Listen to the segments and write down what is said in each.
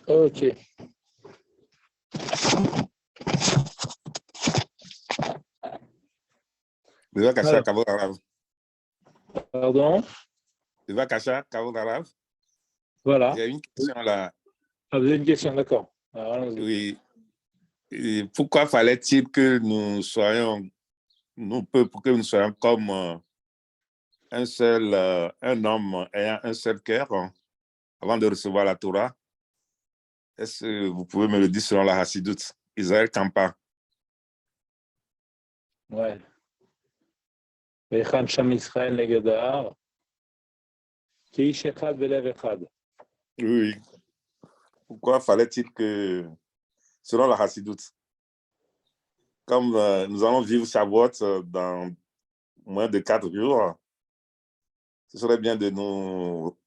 Ok. Bevakasha Kavod Arav. Pardon? Bevakasha Kavod Arav. Voilà. Il y a une question là. Ah, vous avez une question, d'accord. Oui. Et pourquoi fallait-il que nous soyons, nous pour que nous soyons comme un homme ayant un seul cœur avant de recevoir la Torah? Est-ce que vous pouvez me le dire selon la Hassidoute? Israël Kampa. Ouais. Ve'echan sham Israël negadar, keish echad ve'lev echad. Oui. Pourquoi fallait-il que, selon la Hassidoute, comme nous allons vivre Shavuot dans moins de 4 jours, ce serait bien de nous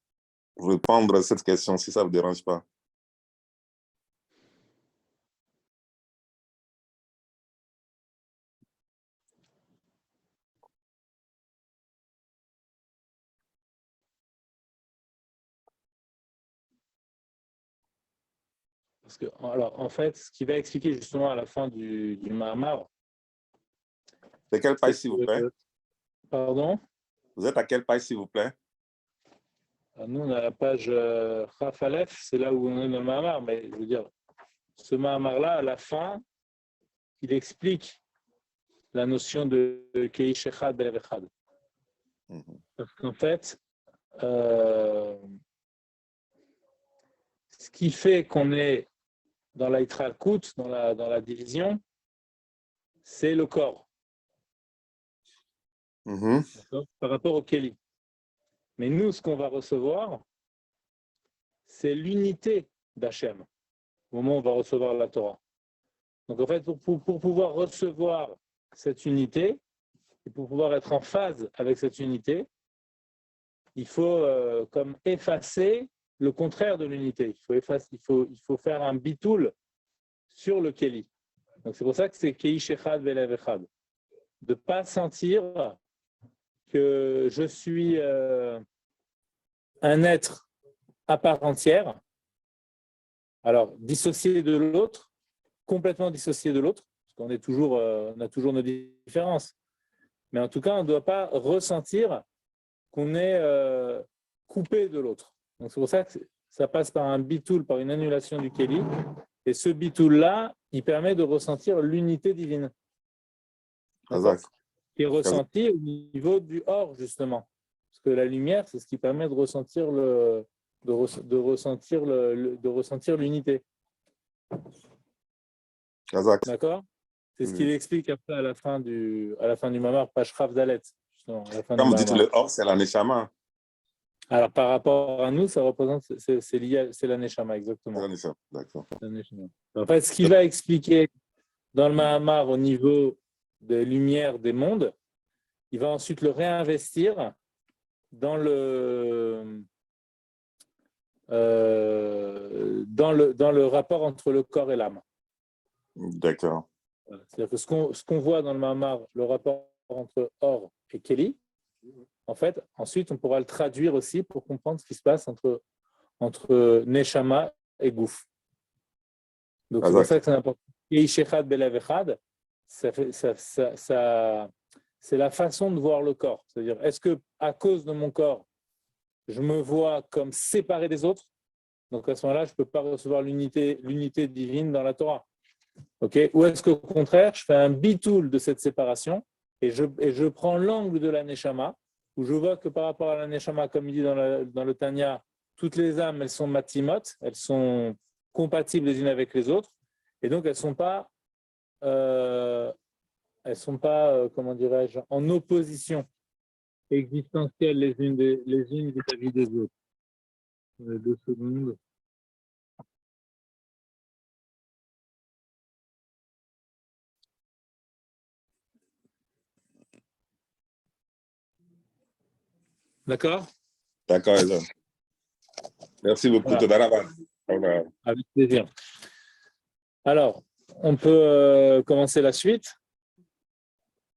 répondre à cette question, si ça ne vous dérange pas. Parce que, alors, en fait, ce qui va expliquer justement à la fin du Mahamar. C'est quelle page, s'il vous plaît? Pardon? Vous êtes à quelle page, s'il vous plaît? Nous, on a la page Chaf Aleph, c'est là où on est dans le Mahamar, mais je veux dire, ce Mahamar-là, à la fin, il explique la notion de Keish Echad Belev Echad. Parce qu'en fait, ce qui fait qu'on est dans la Yitralkut, dans la division, c'est le corps. Par rapport au Keli. Mais nous, ce qu'on va recevoir, c'est l'unité d'Hachem, au moment où on va recevoir la Torah. Donc en fait, pour pouvoir recevoir cette unité, et pour pouvoir être en phase avec cette unité, il faut comme effacer le contraire de l'unité. Il faut faire un bitoul sur le Keli. Donc c'est pour ça que c'est Keish Echad Ve'lev Echad. De ne pas sentir que je suis un être à part entière, alors dissocié de l'autre, complètement dissocié de l'autre, parce qu'on est toujours, on a toujours nos différences. Mais en tout cas, on ne doit pas ressentir qu'on est coupé de l'autre. Donc c'est pour ça que ça passe par un bitoul, par une annulation du Keli. Et ce bitoul-là, il permet de ressentir l'unité divine. Qui est ressenti au niveau du or, justement. Parce que la lumière, c'est ce qui permet de ressentir de ressentir l'unité. D'accord? C'est ce qu'il explique après à la fin du Mamar, page Rav Dalet. Comme vous dites, le or, c'est la Neshama. Alors, par rapport à nous, ça représente, c'est lié, c'est la Neshama, exactement. C'est la Neshama, d'accord. En fait, ce qui va expliquer dans le Mahamar au niveau des lumières des mondes, il va ensuite le réinvestir dans le rapport entre le corps et l'âme. D'accord. C'est-à-dire que ce qu'on voit dans le Mahamar, le rapport entre Or et Keli, en fait, ensuite, on pourra le traduire aussi pour comprendre ce qui se passe entre Neshama et Gouf. Donc, c'est pour ça que c'est important. Keishechad Belev Echad, c'est la façon de voir le corps. C'est-à-dire, est-ce que à cause de mon corps, je me vois comme séparé des autres? Donc, à ce moment-là, je ne peux pas recevoir l'unité divine dans la Torah. Okay? Ou est-ce qu'au contraire, je fais un bitoul de cette séparation et je prends l'angle de la Neshama, où je vois que par rapport à la Neshama, comme il dit dans le Tanya, toutes les âmes, elles sont matimot, elles sont compatibles les unes avec les autres, et donc elles ne sont pas, comment dirais-je, en opposition existentielle les unes vis-à-vis des autres. 2 secondes. D'accord? D'accord, Elon. Merci beaucoup. Voilà. Avec plaisir. Alors, on peut commencer la suite.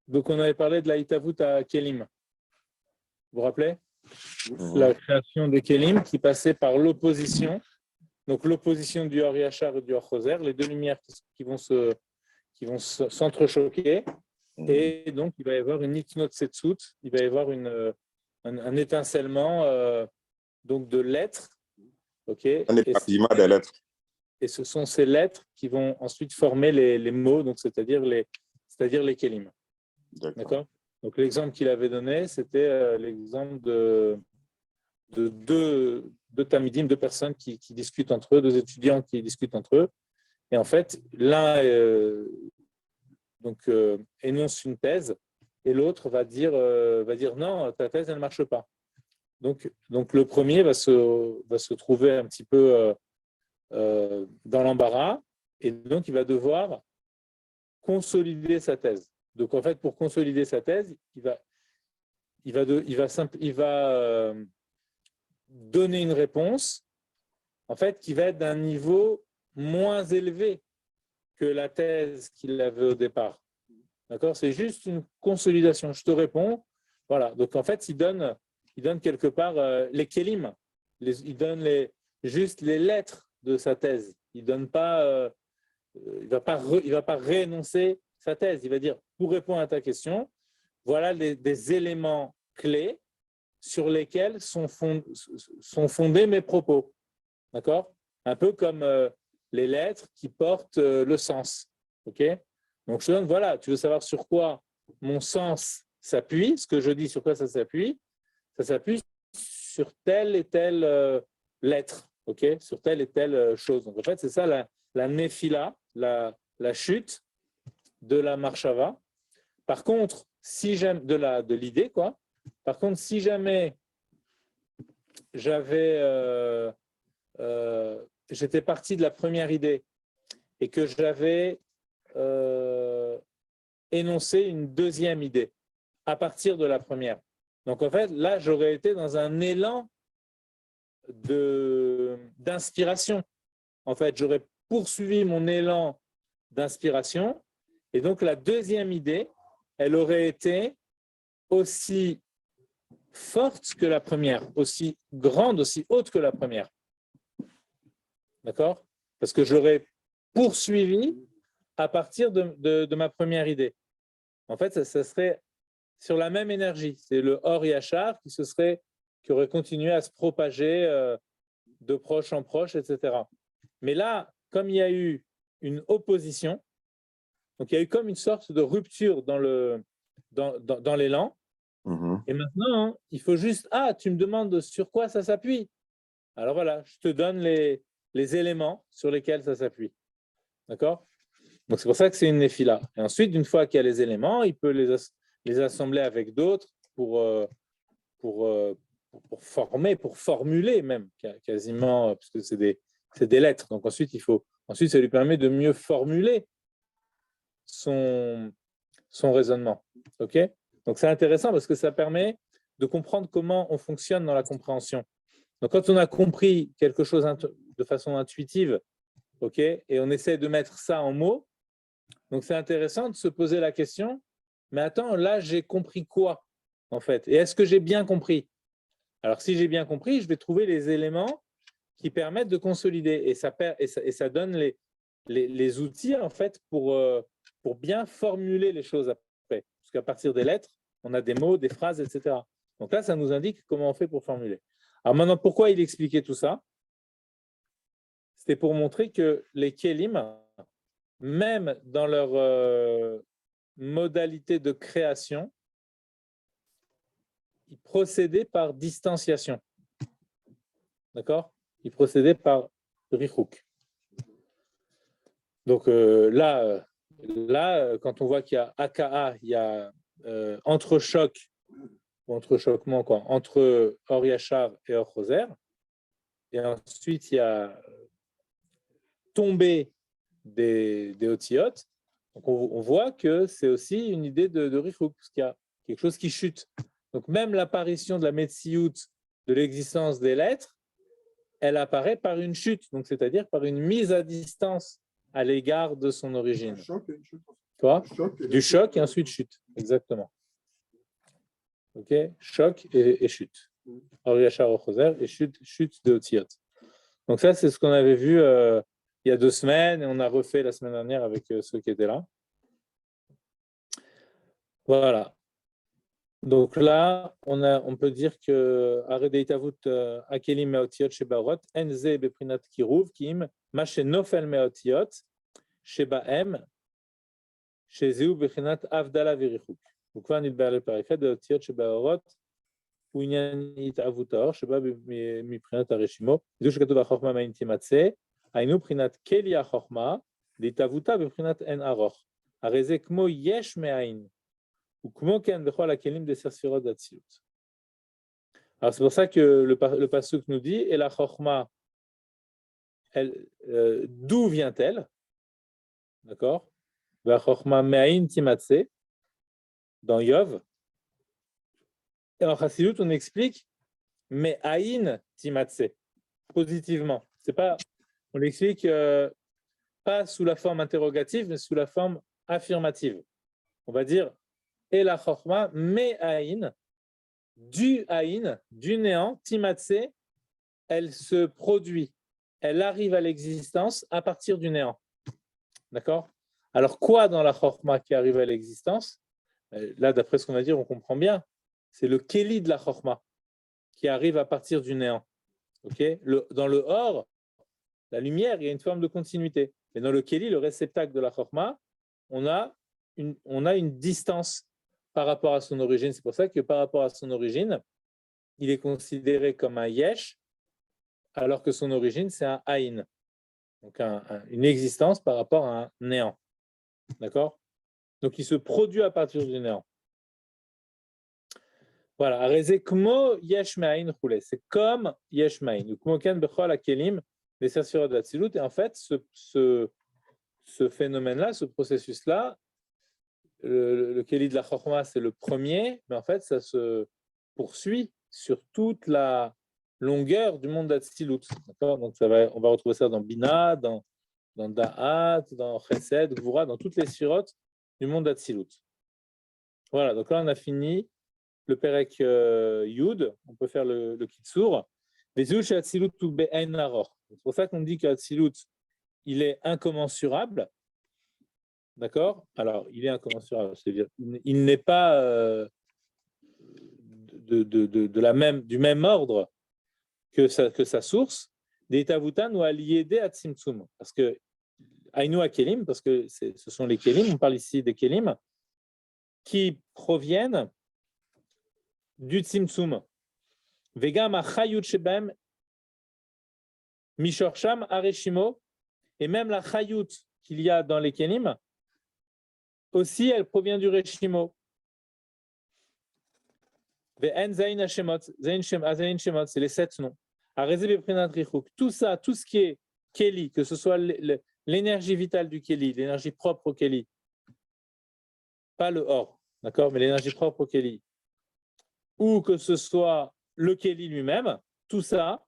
Donc, on avait parlé de la Hitavut à Kélim. Vous vous rappelez? La création des Kélim qui passait par l'opposition. Donc, l'opposition du Or Yachar et du Or Choser, les deux lumières qui vont s'entrechoquer. Et donc, il va y avoir une Nitnot Setsut, il va y avoir un étincellement donc de lettres. Okay, un éparpillement des lettres. Et ce sont ces lettres qui vont ensuite former les mots, donc c'est-à-dire les Kélim. D'accord. Donc, l'exemple qu'il avait donné, c'était l'exemple de deux tamidim, deux personnes qui discutent entre eux, deux étudiants qui discutent entre eux. Et en fait, l'un énonce une thèse et l'autre va dire non, ta thèse, elle ne marche pas. Donc le premier va se trouver un petit peu dans l'embarras et donc il va devoir consolider sa thèse. Donc en fait, pour consolider sa thèse, il va donner une réponse en fait qui va être d'un niveau moins élevé que la thèse qu'il avait au départ. D'accord? C'est juste une consolidation. Je te réponds. Voilà. Donc en fait, il donne quelque part les kélim. Il donne juste les lettres de sa thèse. Il donne pas. Il va pas réénoncer sa thèse. Il va dire, pour répondre à ta question, voilà des éléments clés sur lesquels sont fondés mes propos. D'accord? Un peu comme les lettres qui portent le sens. OK? Donc, je te donne, voilà, tu veux savoir sur quoi mon sens s'appuie, ce que je dis, sur quoi ça s'appuie sur telle et telle lettre, OK? Sur telle et telle chose. Donc, en fait, c'est ça la néphila, la chute de la marshava. Par contre, si j'aime de l'idée, quoi. Par contre, si jamais j'étais parti de la première idée et que j'avais énoncé une deuxième idée à partir de la première. Donc, en fait, là, j'aurais été dans un élan d'inspiration. En fait, j'aurais poursuivi mon élan d'inspiration et donc la deuxième idée, elle aurait été aussi forte que la première, aussi grande, aussi haute que la première. D'accord? Parce que j'aurais poursuivi à partir de ma première idée. En fait, ça serait sur la même énergie. C'est le Or Yachar qui aurait continué à se propager de proche en proche, etc. Mais là, comme il y a eu une opposition, donc il y a eu comme une sorte de rupture dans l'élan. Et maintenant, il faut juste, tu me demandes sur quoi ça s'appuie. Alors voilà, je te donne les éléments sur lesquels ça s'appuie. D'accord? Donc c'est pour ça que c'est une néphila. Et ensuite, une fois qu'il y a les éléments, il peut les assembler avec d'autres pour former, pour formuler même, quasiment, parce que c'est des lettres. Donc ensuite, ça lui permet de mieux formuler son raisonnement. OK? Donc c'est intéressant parce que ça permet de comprendre comment on fonctionne dans la compréhension. Donc quand on a compris quelque chose de façon intuitive, OK, et on essaie de mettre ça en mots, donc c'est intéressant de se poser la question, mais attends, là j'ai compris quoi en fait? Et est-ce que j'ai bien compris? Alors si j'ai bien compris, je vais trouver les éléments qui permettent de consolider et ça donne les outils en fait pour bien formuler les choses après. Parce qu'à partir des lettres, on a des mots, des phrases, etc. Donc là, ça nous indique comment on fait pour formuler. Alors maintenant, pourquoi il expliquait tout ça? C'était pour montrer que les kélim, même dans leur modalité de création, ils procédaient par distanciation. D'accord? Ils procédaient par richouk. Donc là, quand on voit qu'il y a AKA, il y a entrechoc, ou entrechoquement, quoi, entre Or Yachar et Or Choser, et ensuite il y a tombée des Otiyot. Donc on voit que c'est aussi une idée de Richouk, parce qu'il y a quelque chose qui chute. Donc même l'apparition de la Metsiout, de l'existence des lettres, elle apparaît par une chute, donc c'est-à-dire par une mise à distance à l'égard de son origine. Quoi? Du choc et ensuite chute. Exactement. Ok? Choc et chute. Or Yachar au Choser et chute de Otziot. Donc ça, c'est ce qu'on avait vu il y a 2 semaines et on a refait la semaine dernière avec ceux qui étaient là. Voilà. Donc là, on peut dire que Aredeitavut Akelim Meotiot Shebarot, Enze Beprinat Kiruv, Kim, Mache Nofel Meotiot, Shebaem, Shezeu Beprinat Avdala Verichuk. Donc, on va le parifet de Otiot Shebarot, ou Inyanit Avutor, Sheba Beprinat Areshimo, Dush Katuba Chokma Maintimatse, Ainu Prinat Kelia Chokma, Ditavuta Beprinat En Aroch, Areze Kmo Yesh Meain. Alors c'est pour ça que le pasuk nous dit et la chorma, d'où vient-elle? D'accord? La chorma me'ain timatse dans Yov. Et en Chassidut on explique me'ain timatse positivement. C'est pas, on l'explique pas sous la forme interrogative mais sous la forme affirmative. On va dire et la chorma me'ain du Aïn, du néant, Timatse, elle se produit, elle arrive à l'existence à partir du néant. D'accord? Alors, quoi dans la Chorma qui arrive à l'existence? Là, d'après ce qu'on va dire, on comprend bien. C'est le Kéli de la Chorma qui arrive à partir du néant. Okay? Dans le Or, la lumière, il y a une forme de continuité. Mais dans le Kéli, le réceptacle de la Chorma, on a une distance par rapport à son origine. C'est pour ça que par rapport à son origine, il est considéré comme un yesh, alors que son origine, c'est un aïn. Donc, une existence par rapport à un néant. D'accord? Donc, il se produit à partir du néant. Voilà. Areze kmo yesh me'ain roulé. C'est comme yesh me'ain. Kmo ken bechol hakelim des sphirot d'Atsilut. Et en fait, ce phénomène-là, ce processus-là, le Kéli de la Chokhmah, c'est le premier, mais en fait, ça se poursuit sur toute la longueur du monde d'Atsilut. D'accord? Donc, on va retrouver ça dans Bina, dans Da'at, dans Chesed, Gvura, dans toutes les sirotes du monde d'Atsilut. Voilà, donc là, on a fini le Perek Yud. On peut faire le Kitsour. C'est pour ça qu'on dit qu'Atsilut, il est incommensurable. D'accord? Alors, il est incommensurable, c'est-à-dire il n'est pas du même ordre que sa source, des Tavutan ou Aliédé à Tzimtzum. Parce que, Aïnou à Kelim, parce que ce sont les Kelim, on parle ici des Kelim, qui proviennent du Tzimtzum. Vegam Achayut Shebem, Mishorsham Areshimo, et même la Chayut qu'il y a dans les Kelim, aussi, elle provient du Reshimo. C'est les 7 noms. Tout ça, tout ce qui est Keli, que ce soit l'énergie vitale du Keli, l'énergie propre au Keli, pas le or, d'accord, mais l'énergie propre au Keli, ou que ce soit le Keli lui-même, tout ça,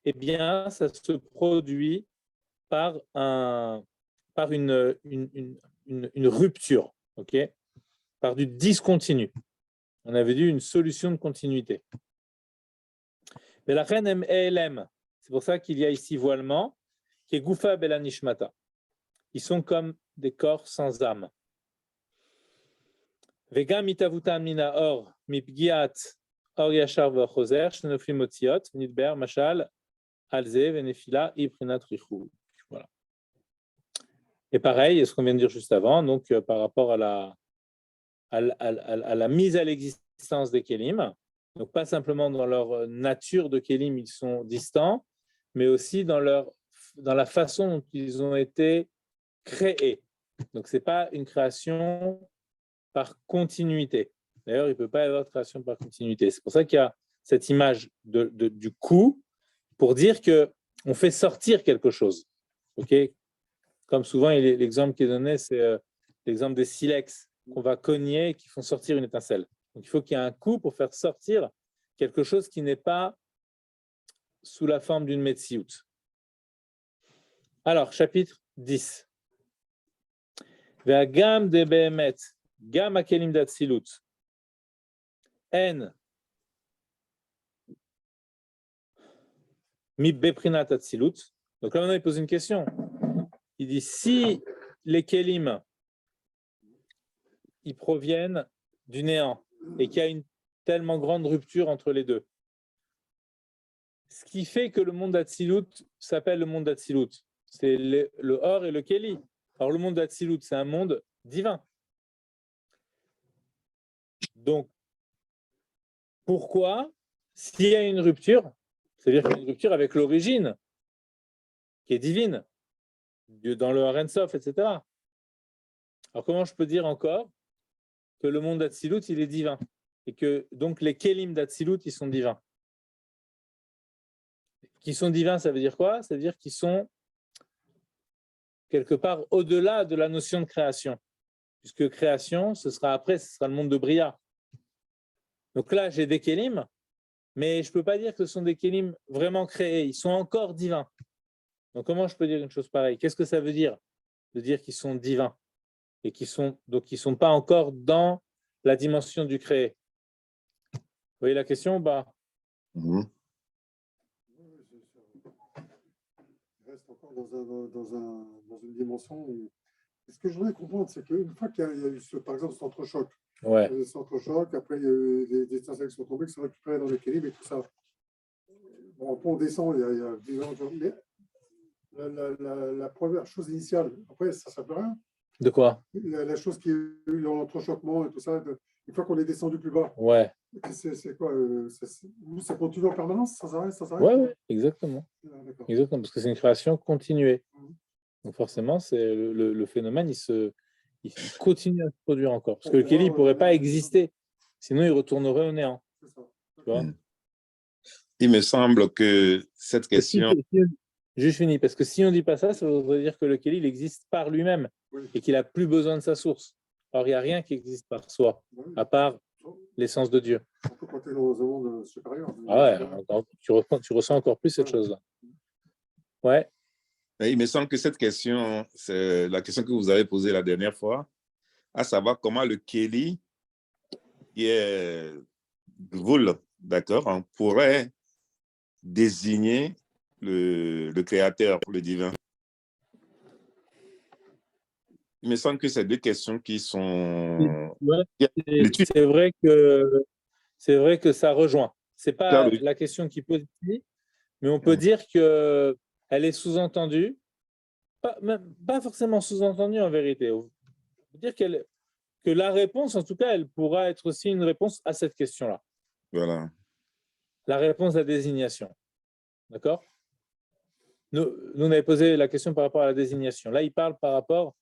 eh bien, ça se produit par une rupture, ok, par du discontinu. On avait dit une solution de continuité. Mais la reine MLM, c'est pour ça qu'il y a ici voilement, qui est Goufa Bela Nishmata. Ils sont comme des corps sans âme. Vega mitavuta mina or mipgiat or yachar v'achoser shnoflim otiot nidber mashal alze venefila ibrinat richou. Voilà. Et pareil, ce qu'on vient de dire juste avant, donc par rapport à la mise à l'existence des Kélim, donc pas simplement dans leur nature de Kélim, ils sont distants, mais aussi dans la façon dont ils ont été créés. Donc ce n'est pas une création par continuité. D'ailleurs, il ne peut pas y avoir de création par continuité. C'est pour ça qu'il y a cette image du coup pour dire qu'on fait sortir quelque chose. Okay? Comme souvent, l'exemple qui est donné, c'est l'exemple des silex qu'on va cogner et qui font sortir une étincelle. Donc, il faut qu'il y ait un coup pour faire sortir quelque chose qui n'est pas sous la forme d'une metsiout. Alors, chapitre 10. והגם דבאמת, גם הכלים d'atsilut, en מבחינת atsilut. Donc là, maintenant, il pose une question. Il dit, si les kelim, ils proviennent du néant et qu'il y a une tellement grande rupture entre les deux, ce qui fait que le monde d'Atsilut s'appelle le monde d'Atsilut, c'est le Or et le Keli. Alors, le monde d'Atsilut, c'est un monde divin. Donc, pourquoi, s'il y a une rupture, c'est-à-dire qu'il y a une rupture avec l'origine, qui est divine, Dieu dans le Har Sof, etc. Alors, comment je peux dire encore que le monde d'Atsilut, il est divin et que donc les Kelim d'Atsilut, ils sont divins? Qui sont divins, ça veut dire quoi? Ça veut dire qu'ils sont quelque part au-delà de la notion de création. Puisque création, ce sera le monde de Bria. Donc là, j'ai des Kélim, mais je ne peux pas dire que ce sont des Kélim vraiment créés. Ils sont encore divins. Donc comment je peux dire une chose pareille? Qu'est-ce que ça veut dire de dire qu'ils sont divins et qu'ils ne sont pas encore dans la dimension du créé? Vous voyez la question? Il reste encore dans une dimension où... Ce que je voudrais comprendre, c'est qu'une fois qu'il y a eu, par exemple, cet entrechoc, cet entrechoc, après, il y a eu des étincelles qui sont tombées, qui sont récupérées dans l'équilibre et tout ça. Bon, après, on descend, il y a 10 ans, mais la première chose initiale, après, ça ne sert à rien. De quoi? La chose qui est eu dans l'entrechoquement et tout ça, une fois qu'on est descendu plus bas, c'est quoi? Ça continue en permanence? Ça s'arrête? Oui, exactement. Exactement, parce que c'est une création continuée. Donc forcément, c'est le phénomène, il continue à se produire encore. Parce que le Kéli ne pourrait pas exister, sinon il retournerait au néant. Tu vois? Il me semble que cette question... Je finis, parce que si on ne dit pas ça, ça voudrait dire que le Kéli, il existe par lui-même et qu'il n'a plus besoin de sa source. Or, il n'y a rien qui existe par soi, à part l'essence de Dieu. Surtout quand tu es dans un monde supérieur. Ah ouais, tu ressens encore plus cette chose-là. Ouais. Il me semble que cette question, c'est la question que vous avez posée la dernière fois, à savoir comment le Kéli, qui est Gvul, d'accord, on pourrait désigner le Créateur, le divin. Il me semble que c'est deux questions qui sont... C'est vrai que ça rejoint. Ce n'est pas la question qui pose ici, mais on peut dire qu'elle est sous-entendue, pas forcément sous-entendue en vérité. On peut dire que la réponse, en tout cas, elle pourra être aussi une réponse à cette question-là. Voilà. La réponse à la désignation. D'accord? Nous, on avait posé la question par rapport à la désignation. Là, il parle par rapport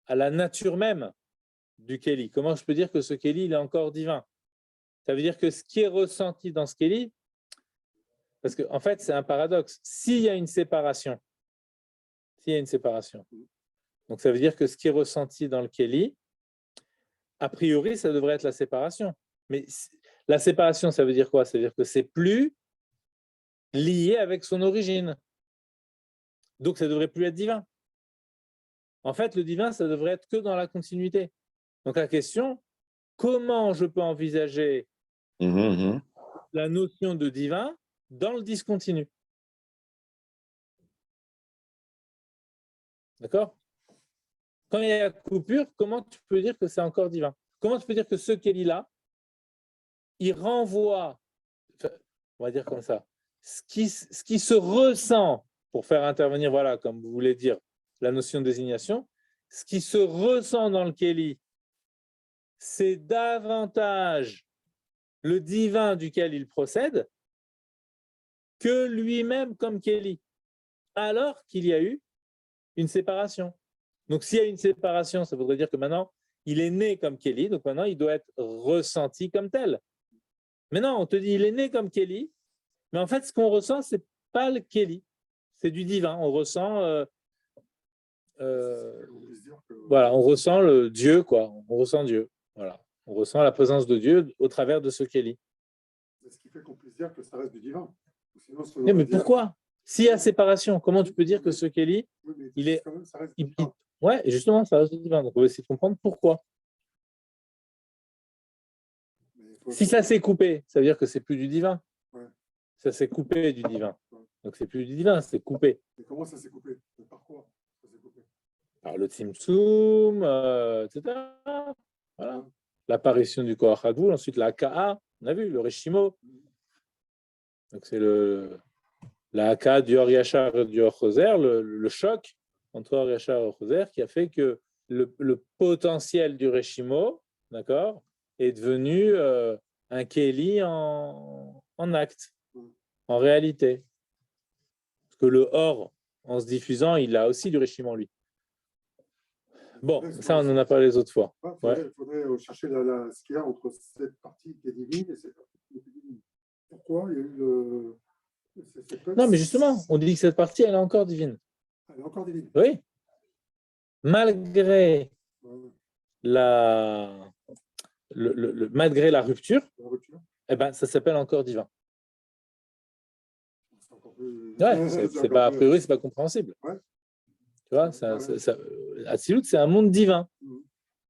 à la nature même du Kéli. Comment je peux dire que ce Kéli, il est encore divin? Ça veut dire que ce qui est ressenti dans ce Kéli, parce qu'en fait, c'est un paradoxe. S'il y a une séparation, donc ça veut dire que ce qui est ressenti dans le Kéli, a priori, ça devrait être la séparation. Mais la séparation, ça veut dire quoi? Ça veut dire que c'est plus lié avec son origine. Donc, ça ne devrait plus être divin. En fait, le divin, ça devrait être que dans la continuité. Donc, la question, comment je peux envisager la notion de divin dans le discontinu? D'accord? Quand il y a coupure, comment tu peux dire que c'est encore divin? Comment tu peux dire que ce Kéli-là, il renvoie, on va dire comme ça, ce qui se ressent, pour faire intervenir, voilà, comme vous voulez dire, la notion de désignation, ce qui se ressent dans le Kéli, c'est davantage le divin duquel il procède que lui-même comme Kéli, alors qu'il y a eu une séparation. Donc, s'il y a une séparation, ça voudrait dire que maintenant, il est né comme Kéli, donc maintenant, il doit être ressenti comme tel. Mais non, on te dit, il est né comme Kéli, mais en fait, ce qu'on ressent, ce n'est pas le Kéli, c'est du divin. On ressent, voilà, on ressent le Dieu, quoi. On ressent Dieu. Voilà. On ressent la présence de Dieu au travers de ce Kéli. C'est ce qui fait qu'on puisse dire que ça reste du divin. Sinon, mais pourquoi? S'il y a séparation, comment tu peux dire que ce Kéli, il est... Ouais, et justement, ça reste du divin. Donc, on va essayer de comprendre pourquoi. Si ça s'est coupé, ça veut dire que c'est plus du divin. Ouais. Ça s'est coupé du divin. Ouais. Donc, c'est plus du divin, c'est coupé. Et comment ça s'est coupé? Par quoi ça s'est coupé? Par le Tzimtzum, etc. Voilà. Ouais. L'apparition du Koach Hagvul, ensuite la Haka'a, on a vu, le Reshimo. Donc, c'est la Haka'a du Or Yachar et du Or Choser, le choc entre Or Yachar et Or Choser qui a fait que le potentiel du Reshimo, d'accord, est devenu un Kéli en acte, en réalité. Parce que le Or, en se diffusant, il a aussi du Reshimo en lui. Bon, ça, on en a parlé les autres fois. Il faudrait chercher ce qu'il y a entre cette partie qui est divine et cette partie qui est divine. Pourquoi il y a eu Non, mais justement, on dit que cette partie, elle est encore divine. Elle est encore divine. Oui. Malgré malgré la rupture, eh ben, ça s'appelle encore divin. Ouais, c'est pas, a priori, c'est pas compréhensible. Ouais. Tu vois, Atsilut, c'est un monde divin.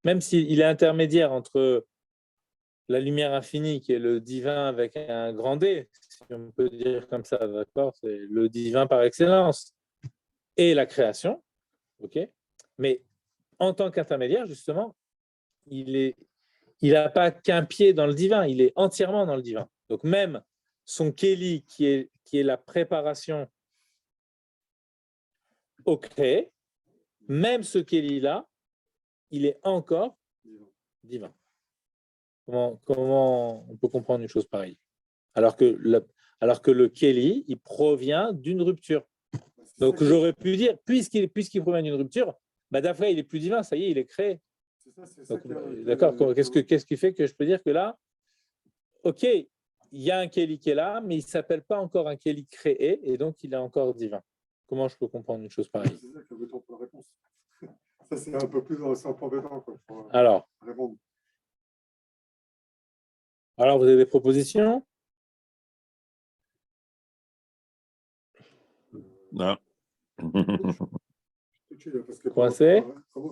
Même s'il est intermédiaire entre la lumière infinie, qui est le divin avec un grand D, si on peut dire comme ça, d'accord, c'est le divin par excellence, et la création, ok. Mais en tant qu'intermédiaire, justement, il n'a pas qu'un pied dans le divin, il est entièrement dans le divin. Donc même son Kéli, qui est la préparation au créé, même ce Kéli-là, il est encore divin. Comment on peut comprendre une chose pareille? Alors que le Kéli, il provient d'une rupture. Donc j'aurais pu dire, puisqu'il provient d'une rupture, bah, d'après, il est plus divin, ça y est, il est créé. D'accord, qu'est-ce qui fait que je peux dire que là, ok, il y a un Kéli qui est là, mais il ne s'appelle pas encore un Kéli créé, et donc il est encore divin. Comment je peux comprendre une chose pareille? C'est ça qui est embêtant pour la réponse. Ça, c'est un peu plus embêtant. Alors, répondre. Alors, vous avez des propositions? Non. Coincé?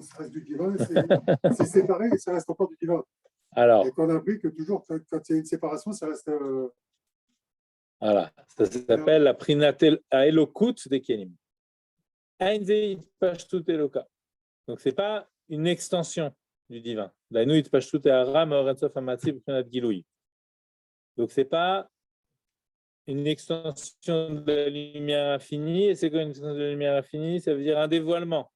Ça reste du divin, c'est séparé et ça reste encore du divin. Alors. Et qu'on a appris que toujours, quand il y a une séparation, ça reste. Voilà, ça s'appelle la prinatel à Elokut des Kelim. Donc, ce n'est pas une extension du divin. Donc, ce n'est pas une extension de la lumière infinie. Et c'est quoi une extension de la lumière infinie? Ça veut dire un dévoilement.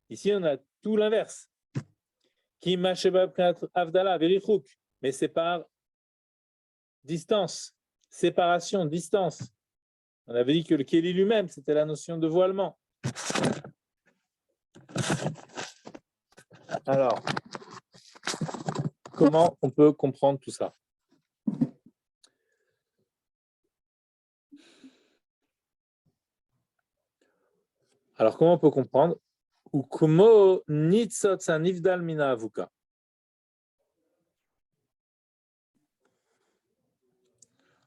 Ici, on a tout l'inverse. Mais c'est par distance, séparation, distance. On avait dit que le Kéli lui-même, c'était la notion de voilement. Alors, comment on peut comprendre tout ça? Alors, comment on peut comprendre?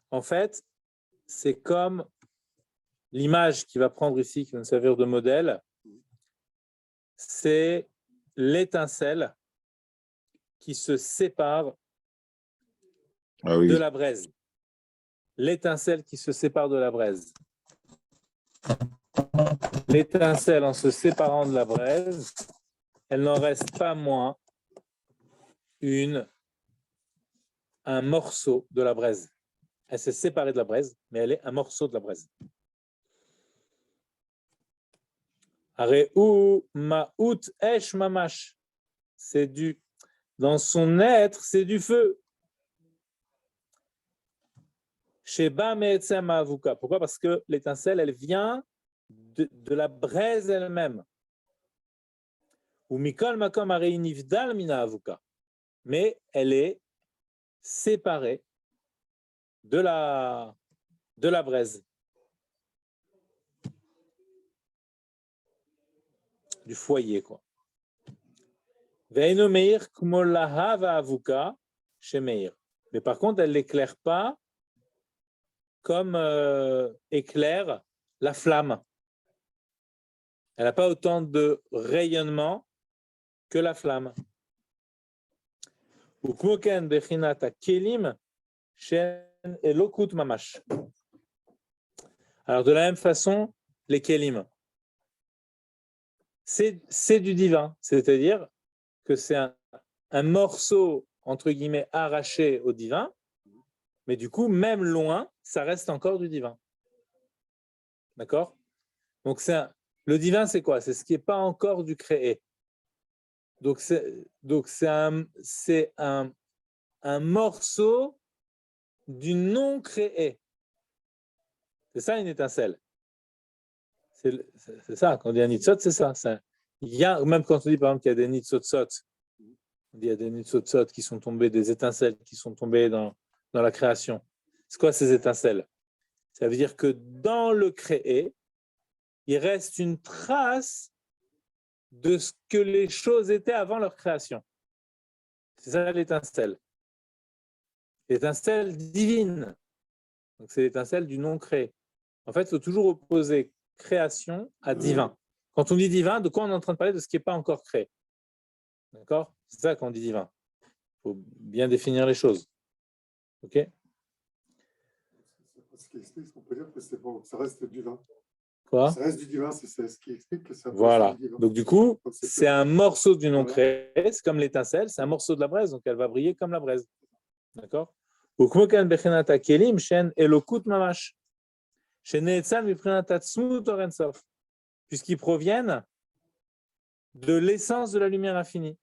En fait, c'est comme l'image qu'il va prendre ici, qui va nous servir de modèle, c'est l'étincelle qui se sépare de la braise. L'étincelle qui se sépare de la braise. L'étincelle, en se séparant de la braise, elle n'en reste pas moins un morceau de la braise. Elle s'est séparée de la braise, mais elle est un morceau de la braise. Areu ma'ut esh mamash. C'est dans son être, c'est du feu. Sheba me'etzem ha'avuka. Pourquoi? Parce que l'étincelle, elle vient de la braise elle-même. Ou mikol makom arei nivdal mina avuka. Mais elle est séparée de la braise. Du foyer, quoi. Ve'eno meir kmo lahav ha'avuka shemeir. Mais par contre, elle n'éclaire pas comme éclaire la flamme. Elle n'a pas autant de rayonnement que la flamme. Ukmoken bechinata kelim shen elokut mamash. Alors, de la même façon, les kelim, c'est du divin, c'est-à-dire que c'est un morceau, entre guillemets, arraché au divin, mais du coup, même loin, ça reste encore du divin. D'accord? Donc, le divin, c'est quoi? C'est ce qui n'est pas encore du créé. Donc, c'est un morceau du non créé. C'est ça une étincelle. C'est ça, quand on dit un nitzot, c'est ça. Il y a, même quand on dit par exemple qu'il y a des nitzotzot, il y a des nitzotzot qui sont tombés, des étincelles qui sont tombées dans la création. C'est quoi ces étincelles? Ça veut dire que dans le créé, il reste une trace de ce que les choses étaient avant leur création. C'est ça l'étincelle. L'étincelle divine. Donc c'est l'étincelle du non créé. En fait, il faut toujours opposer création à divin. Quand on dit divin, de quoi on est en train de parler? De ce qui n'est pas encore créé. D'accord? C'est ça qu'on dit divin. Il faut bien définir les choses. OK? Ce qui explique qu'on peut dire que c'est bon, ça reste divin. Quoi? Ça reste du divin, c'est ce qui explique que ça voilà. Du divin. Donc du coup, c'est un morceau du non créé, c'est comme l'étincelle, c'est un morceau de la braise, donc elle va briller comme la braise. D'accord? Puisqu'ils proviennent de l'essence de la lumière infinie.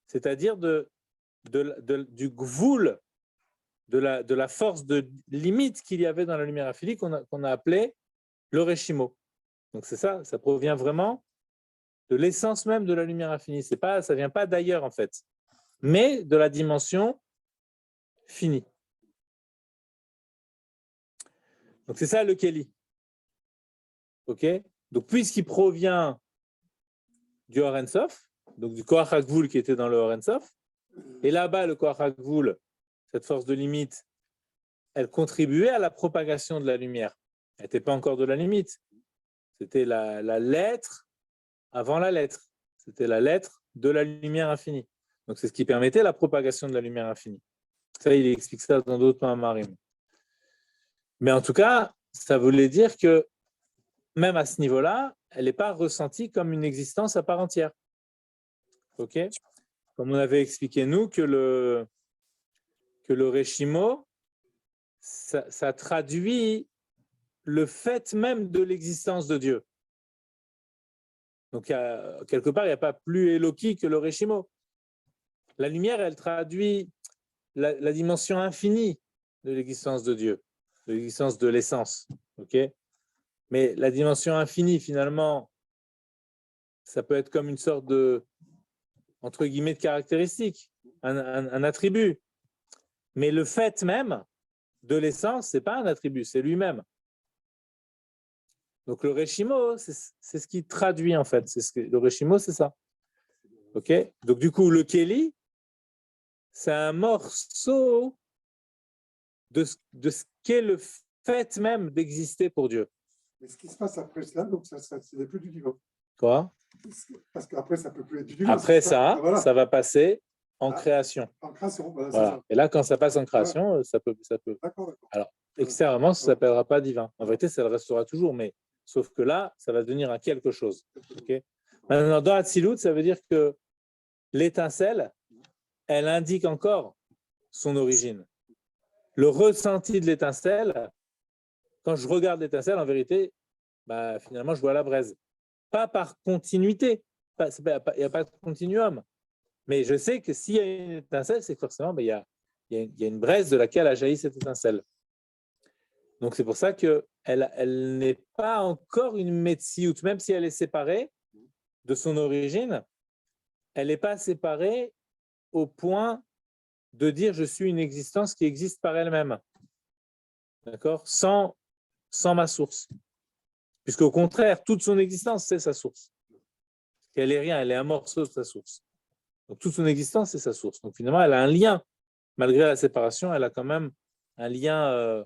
C'est-à-dire du gvoul, de la force de limite qu'il y avait dans la lumière infinie qu'on a appelé le Reshimo. Donc c'est ça, ça provient vraiment de l'essence même de la lumière infinie. Ça ne vient pas d'ailleurs en fait, mais de la dimension finie. Donc c'est ça le Keli. Ok? Donc puisqu'il provient du Or Ein Sof, donc du Koach HaGvul qui était dans le Or Ein Sof, et là-bas le Koach HaGvul, cette force de limite, elle contribuait à la propagation de la lumière. Elle n'était pas encore de la limite. C'était la lettre avant la lettre. C'était la lettre de la lumière infinie. Donc c'est ce qui permettait la propagation de la lumière infinie. Ça, il explique ça dans d'autres Ma'amarim. Mais en tout cas, ça voulait dire que même à ce niveau-là, elle n'est pas ressentie comme une existence à part entière. Ok? Comme on avait expliqué, nous, que le Reshimo, ça traduit le fait même de l'existence de Dieu. Donc, quelque part, il n'y a pas plus éloqué que le Reshimo. La lumière, elle traduit la dimension infinie de l'existence de Dieu, de l'existence de l'essence. Okay? Mais la dimension infinie, finalement, ça peut être comme une sorte de, entre guillemets, de caractéristique, un attribut. Mais le fait même de l'essence, ce n'est pas un attribut, c'est lui-même. Donc le Reshimo, c'est ce qui traduit en fait. Le Reshimo, c'est ça. Ok? Donc du coup, le Keli, c'est un morceau de ce qu'est le fait même d'exister pour Dieu. Mais ce qui se passe après cela, donc ça n'est plus du divin. Quoi? Parce qu'après, ça ne peut plus être du divin. Après ça, voilà. Ça va passer en création. En création, voilà. Ça. Et là, quand ça passe en création, voilà. ça peut. D'accord. Alors, extérieurement, ça ne s'appellera pas divin. En vérité, ça le restera toujours, mais sauf que là, ça va devenir un quelque chose. Okay? Maintenant, dans Hatzilut, ça veut dire que l'étincelle, elle indique encore son origine. Le ressenti de l'étincelle, quand je regarde l'étincelle, en vérité, finalement, je vois la braise. Pas par continuité, il n'y a pas de continuum. Mais je sais que s'il y a une étincelle, c'est que forcément, il y a une braise de laquelle a jailli cette étincelle. Donc, c'est pour ça qu'elle n'est pas encore une metsiout, même si elle est séparée de son origine, elle n'est pas séparée au point de dire je suis une existence qui existe par elle-même. D'accord? Sans ma source. Puisqu'au contraire, toute son existence, c'est sa source. Elle n'est rien, elle est un morceau de sa source. Donc, toute son existence, c'est sa source. Donc, finalement, elle a un lien. Malgré la séparation, elle a quand même un lien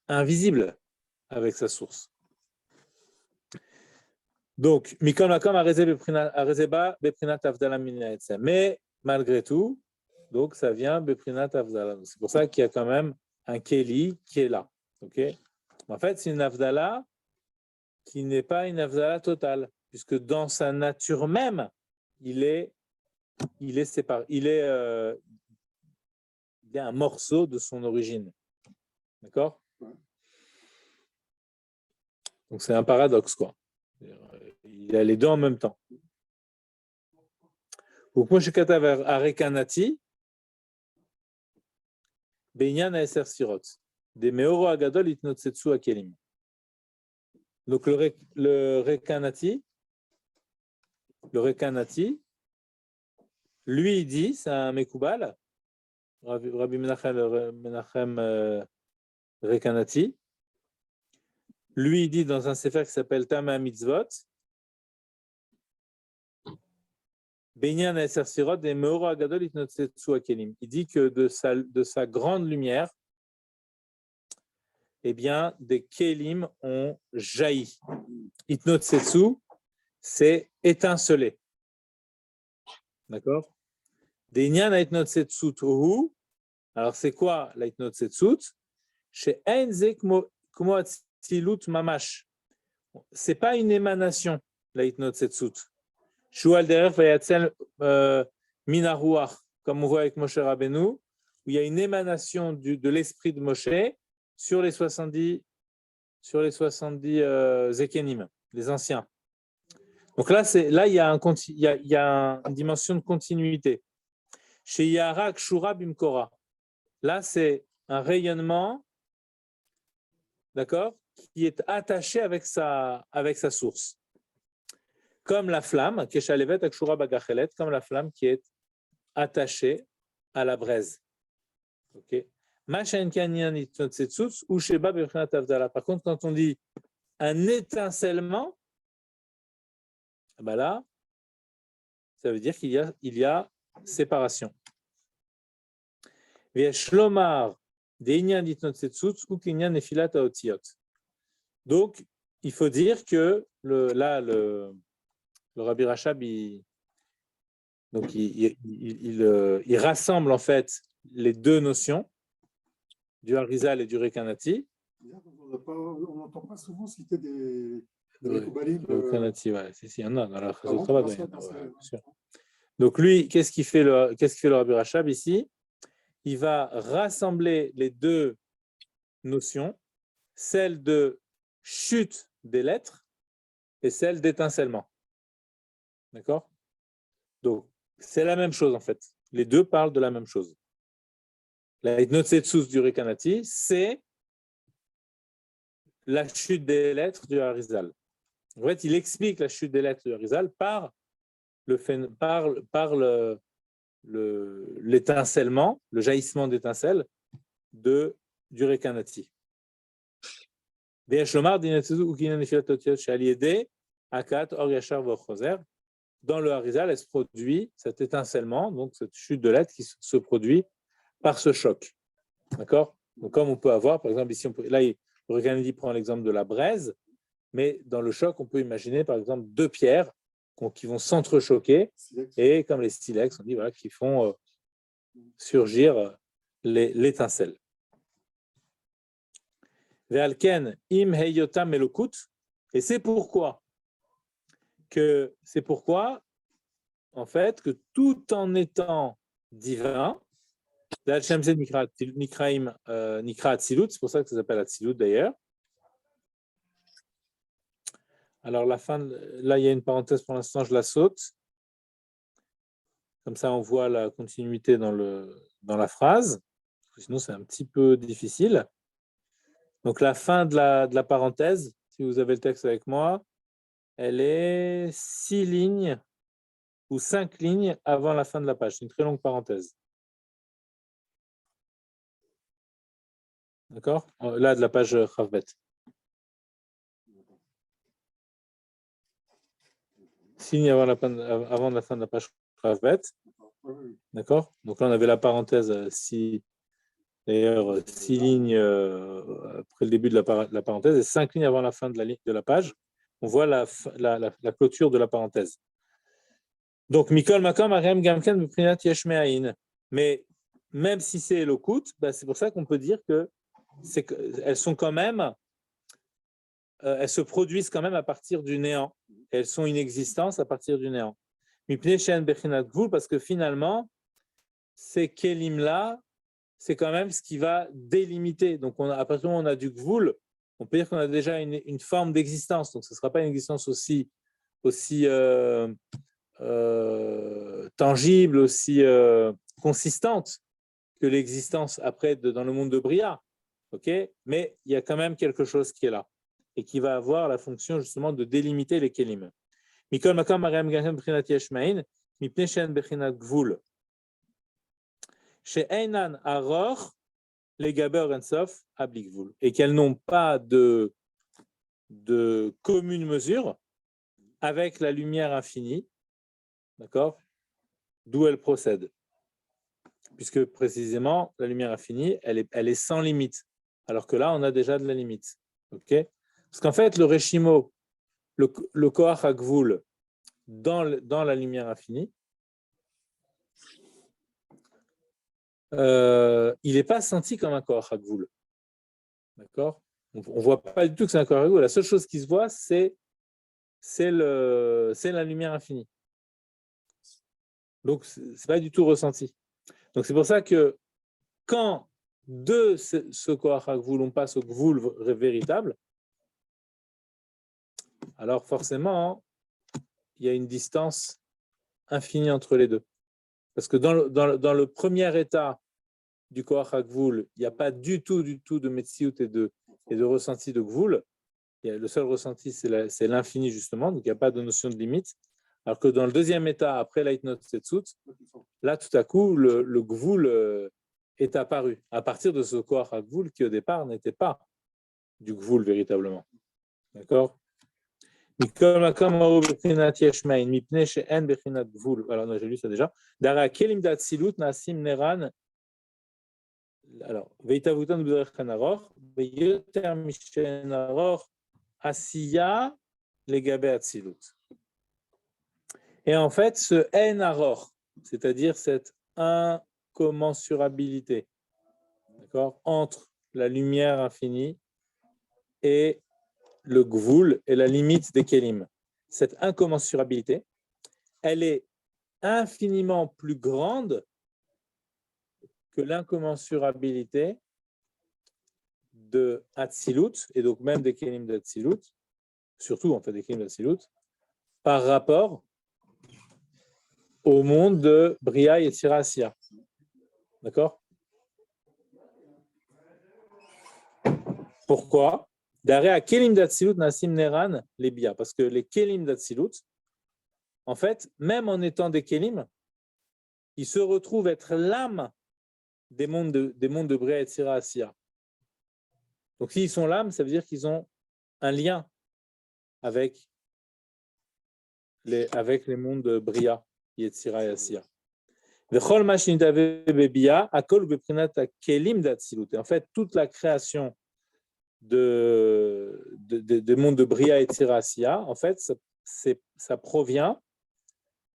invisible avec sa source. Donc, Mikol Makom Arezeba Beprinat Avdala Mina Etzem. Mais malgré tout, donc ça vient Beprinat Avdala. C'est pour ça qu'il y a quand même un Keli qui est là. Okay? En fait, c'est une Avdala qui n'est pas une Avdala totale, puisque dans sa nature même, il est séparé. Il y a un morceau de son origine. D'accord? Donc c'est un paradoxe, quoi. Il a les deux en même temps. Donc, moi, je katav arekanati, beinyan aeser sirot, des meoro agadol itnotsetsu akelim. Donc, le rekanati, lui, il dit, c'est un mekoubal, Rabbi Menachem Rekanati, lui, il dit dans un sefer qui s'appelle Tama Mitzvot, Benyan Aeser Sirot et Meoro Agadol Itnotsetsu Akelim. Il dit que de sa grande lumière, eh bien, des Kelim ont jailli. Itnotsetsu, c'est étinceler. D'accord? Benyan Itnotsetsu Tohu. Alors, c'est quoi la Itnotsetsu? Chez Enze Kmo Atzilut Mamash. C'est pas une émanation, la Itnotsetsu. Shual derech vayatzel minaruach, comme on voit avec Moshe Rabbeinu, où il y a une émanation de l'esprit de Moshe sur les 70 Zekenim, les anciens. Donc là, il y a une dimension de continuité. Chez Yarak Shura Bimkora, là, c'est un rayonnement, d'accord, qui est attaché avec sa source. Comme la flamme, comme la flamme qui est attachée à la braise. Okay. Par contre, quand on dit un étincellement, ben là, ça veut dire qu'il y a séparation. Donc, il faut dire que le Rabbi Rachab, il rassemble en fait les deux notions du Harizal et du Rekanati. On n'entend pas souvent citer des Rekanati, ouais, il y en a dans la Chazot. Donc lui, qu'est-ce qu'il fait le Rabbi Rachab ici? Il va rassembler les deux notions, celle de chute des lettres et celle d'étincellement. D'accord? Donc, c'est la même chose en fait. Les deux parlent de la même chose. La Hitnotsetsus du Rekanati, c'est la chute des lettres du Harizal. En fait, il explique la chute des lettres du Harizal par l'étincellement, le jaillissement d'étincelles du Rekanati. Dans le Harizal, elle se produit cet étincellement, donc cette chute de lettres qui se produit par ce choc. D'accord? Donc, comme on peut avoir, par exemple, ici, le Rekanati prend l'exemple de la braise, mais dans le choc, on peut imaginer, par exemple, deux pierres qui vont s'entrechoquer, et comme les silex, on dit, voilà, qui font surgir l'étincelle. Ve'alken im heyotam melokut, et c'est pourquoi, en fait, que tout en étant divin, c'est pour ça que ça s'appelle Atzilut d'ailleurs. Alors la fin, là il y a une parenthèse pour l'instant, je la saute. Comme ça on voit la continuité dans la phrase. Sinon c'est un petit peu difficile. Donc la fin de la parenthèse, si vous avez le texte avec moi, elle est 6 lignes ou 5 lignes avant la fin de la page. C'est une très longue parenthèse. D'accord? Là, de la page Chavbet. 6 lignes avant la fin de la page Chavbet. D'accord? Donc là, on avait la parenthèse si D'ailleurs, 6 lignes après le début de la parenthèse et 5 lignes avant la fin de la page, on voit la clôture de la parenthèse. Donc, Mikol Makom Arem Gamken Beprinat Yesh Me'ayin. Mais même si c'est Elokut, c'est pour ça qu'on peut dire qu'elles sont quand même, elles se produisent quand même à partir du néant. Elles sont une existence à partir du néant. Mipnei She'en Beprinat Gvul, parce que finalement, ces Kelim-là, c'est quand même ce qui va délimiter. Donc, à partir du moment où on a du Gvul, on peut dire qu'on a déjà une forme d'existence. Donc, ce ne sera pas une existence aussi tangible, aussi consistante que l'existence après dans le monde de Bria. Okay, mais il y a quand même quelque chose qui est là et qui va avoir la fonction justement de délimiter les kelim. Mikol makam arem gachem b'chinat yesh ma'in, mipnei she'en b'chinat gvul. She'einan aror legaber ensof habli gvul. Et qu'elles n'ont pas de commune mesure avec la lumière infinie, d'accord, d'où elle procède. Puisque précisément, la lumière infinie, elle est sans limite. Alors que là, on a déjà de la limite. Okay, parce qu'en fait, le Reshimo, le Koach HaGvul, dans la lumière infinie, il n'est pas senti comme un Koach HaGvul. D'accord? On ne voit pas du tout que c'est un Koach HaGvul. La seule chose qui se voit, c'est la lumière infinie. Donc, ce n'est pas du tout ressenti. Donc, c'est pour ça que quand de ce Koach HaGvul, on passe au Gvul véritable, alors forcément, il y a une distance infinie entre les deux. Parce que dans le premier état du Koach HaGvul, il n'y a pas du tout de Metsiout et de ressenti de Gvul. Le seul ressenti, c'est l'infini, justement, donc il n'y a pas de notion de limite. Alors que dans le deuxième état, après l'Aitnot Setsut, là, tout à coup, le Gvul est apparu, à partir de ce Koach HaGvul qui, au départ, n'était pas du Gvul véritablement. D'accord? Alors, j'ai lu ça déjà. Dara kelim d'Atsilut nasim neran. Alors, veitavutan b'derech hanaror, veyoter mishen haror asiya legabe Atsilut. Et en fait, ce en haror, c'est-à-dire cette incommensurabilité, d'accord, entre la lumière infinie et le gvul et la limite des kelim. Cette incommensurabilité, elle est infiniment plus grande que l'incommensurabilité de Hatzilut, et donc même des kelim d'Hatzilut, surtout en fait des kelim d'Hatzilut, par rapport au monde de Bria et Tzirasya. D'accord? Pourquoi? Derrière kelim d'Hatzilut nasim neran les bia, parce que les kelim d'Hatzilut, en fait, même en étant des kelim, ils se retrouvent être l'âme des mondes de Bria et Tzirasya. Donc s'ils sont l'âme, ça veut dire qu'ils ont un lien avec les mondes de Bria, Yetzira et Asiya. Et en fait, toute la création des mondes de Bria et Yetzira et Asiya, en fait, ça provient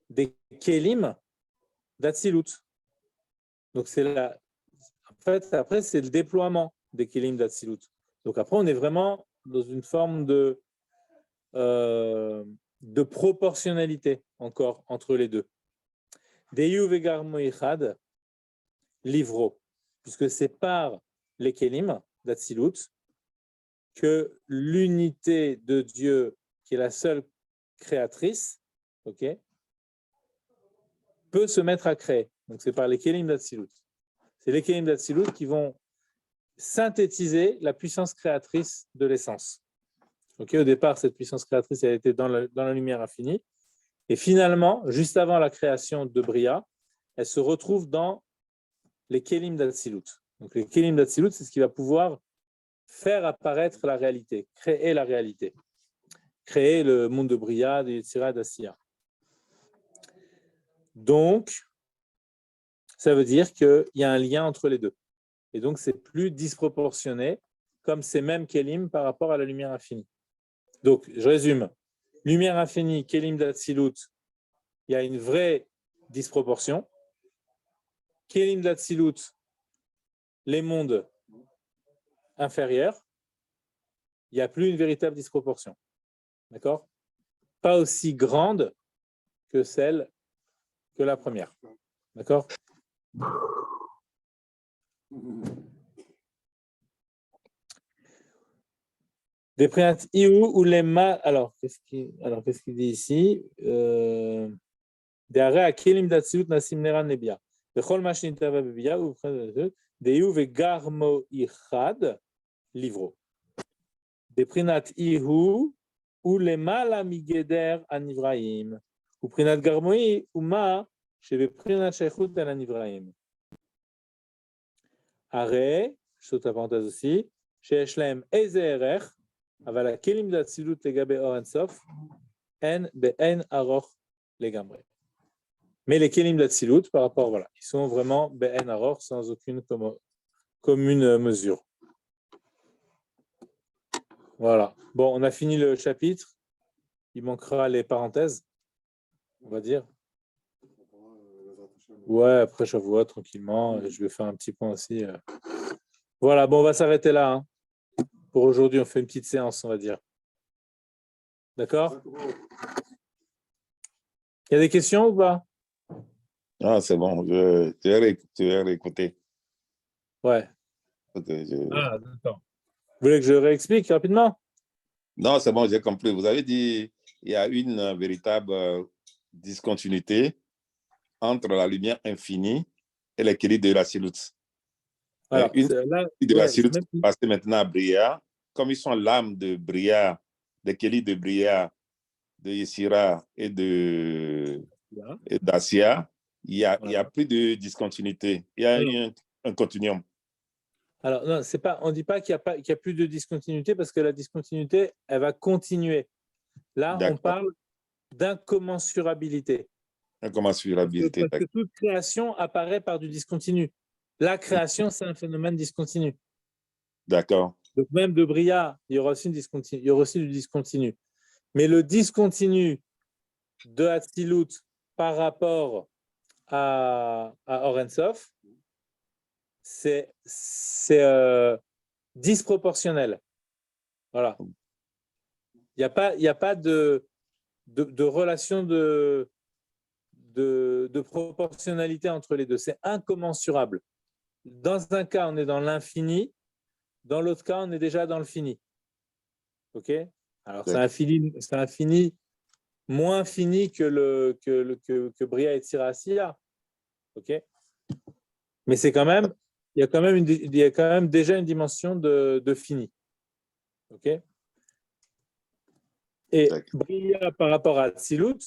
des Kelim d'Atsilut. Donc en fait, après, c'est le déploiement des Kelim d'Atsilut. Donc après, on est vraiment dans une forme de proportionnalité encore entre les deux. Deyu vegar moichad livro, puisque c'est par les kelim d'Atsilut que l'unité de Dieu, qui est la seule créatrice, peut se mettre à créer. Donc c'est par les kelim d'Atsilut. C'est les kelim d'Atsilut qui vont synthétiser la puissance créatrice de l'essence. Au départ, cette puissance créatrice, elle était dans la lumière infinie. Et finalement, juste avant la création de Bria, elle se retrouve dans les Kelim d'Atsilut. Donc les Kelim d'Atsilut, c'est ce qui va pouvoir faire apparaître la réalité, créer la réalité, créer le monde de Bria, de Yetzira, d'Asiya. Donc, ça veut dire qu'il y a un lien entre les deux. et donc c'est plus disproportionné comme ces mêmes kelim par rapport à la lumière infinie. Donc, je résume. Lumière infinie, kelim d'Atsilut, il y a une vraie disproportion. Kelim d'Atsilut, les mondes inférieurs, il n'y a plus une véritable disproportion. D'accord? Pas aussi grande que celle que la première. D'accord? Des prénats iou ou les ma. Alors, qu'est-ce qu'il dit ici? Des arrêts à kelim d'Atsilut nasim neran nebia. Bechol machin tava bebia ou deiu ve garmo ichad livro. Des prénats iou ou les mala migeder anivraim. Ou prénat garmoi ou ma chez prénat sheikhut al anivraim. Arrêt, je saute la parenthèse aussi, chez Echlem ezerech. אבל הכלים לאצילות לגבי אור אינסוף, אין באין ארוך לגמרי. Mais les kelim d'atsilut, par rapport, voilà, ils sont vraiment be'en aror, sans aucune commune mesure. Voilà. Bon, on a fini le chapitre. Il manquera les parenthèses, on va dire. Ouais, après je vois tranquillement. Je vais faire un petit point aussi. Voilà, bon, on va s'arrêter là. Hein. Pour aujourd'hui, on fait une petite séance, on va dire. D'accord? Il y a des questions ou pas? Ah, c'est bon, tu vas réécouter. Ouais. Okay, Ah, d'accord. Vous voulez que je réexplique rapidement? Non, c'est bon, j'ai compris. Vous avez dit qu'il y a une véritable discontinuité entre la lumière infinie et l'équilibre de la silhouette. Alors, une là, de la silhouette même... passer maintenant à Bria. Comme ils sont l'âme de Bria, d'équilibre de Bria, de Yesira et d'Asia, il y a plus de discontinuité. Il y a un continuum. Alors, non, c'est pas, on ne dit pas qu'il y a plus de discontinuité parce que la discontinuité, elle va continuer. Là, on parle d'incommensurabilité. Incommensurabilité. Parce que toute création apparaît par du discontinu. La création, c'est un phénomène discontinu. D'accord. Donc, même de Bria, il y aura aussi du discontinu. Mais le discontinu de Hatzilut par rapport à Or Ensof, c'est disproportionnel. Voilà. Il n'y a pas de relation de proportionnalité entre les deux. C'est incommensurable. Dans un cas, on est dans l'infini. Dans l'autre cas, on est déjà dans le fini. OK? Alors, c'est un fini moins fini que Bria et Tzira Asiya. OK? Mais c'est quand même, il y a quand même déjà une dimension de fini. OK? Et Bria par rapport à Tzilut,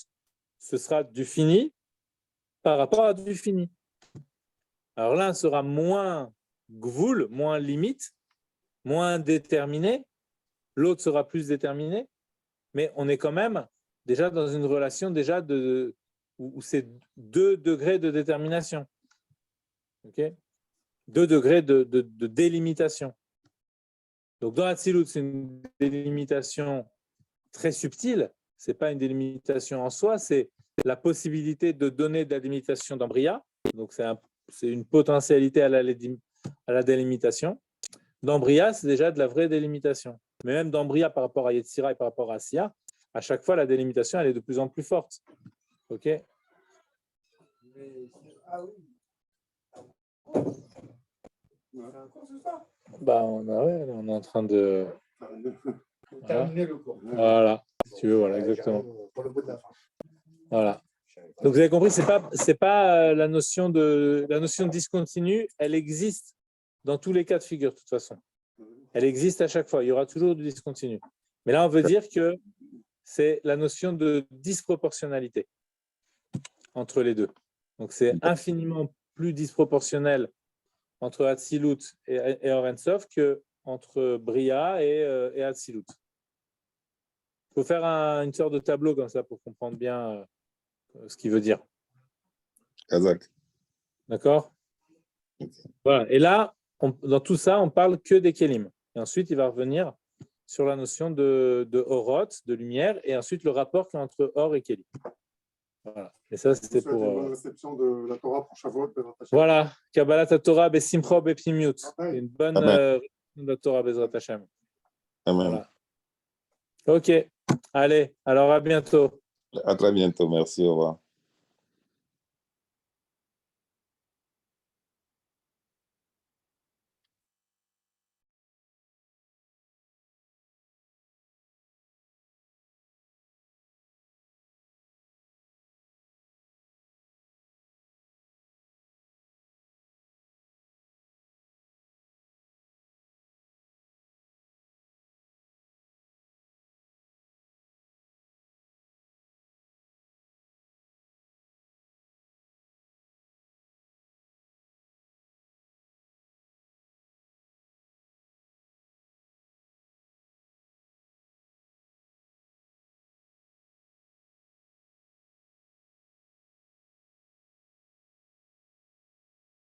ce sera du fini par rapport à du fini. Alors l'un sera moins gvoul, moins limite, moins déterminé, l'autre sera plus déterminé, mais on est quand même déjà dans une relation déjà où c'est 2 degrés de détermination. Okay? 2 degrés de délimitation. Donc dans Hatzilut, c'est une délimitation très subtile, ce n'est pas une délimitation en soi, c'est la possibilité de donner de la délimitation dans Bria, donc c'est une potentialité à la délimitation. Dans Bria, c'est déjà de la vraie délimitation. Mais même dans Bria, par rapport à Yetzira et par rapport à Asiya, à chaque fois, la délimitation, elle est de plus en plus forte. OK? Bah, on est en train de... Terminer le cours. Voilà, si tu veux, voilà, exactement. Voilà. Donc, vous avez compris, c'est pas la notion de discontinu, elle existe dans tous les cas de figure, de toute façon. Elle existe à chaque fois, il y aura toujours du discontinu. Mais là, on veut dire que c'est la notion de disproportionnalité entre les deux. Donc, c'est infiniment plus disproportionnel entre Hatzilut et Or Ensof qu'entre Bria et Hatzilut. Il faut faire une sorte de tableau comme ça pour comprendre bien ce qu'il veut dire. Exact. D'accord? Voilà. Et là, dans tout ça, on parle que des Kélim. Et ensuite, il va revenir sur la notion de Oroth, de lumière, et ensuite le rapport qu'il y a entre Or et Kélim. Voilà. Et ça, c'était pour. Une bonne réception de la Torah pour Shavuot. Voilà. Kabbalat HaTorah, Besimcha, Bepnimiut. Une bonne réception de la Torah, Bezrat Hashem. Amen. Voilà. OK. Allez, alors à bientôt. À très bientôt. Merci. Au revoir.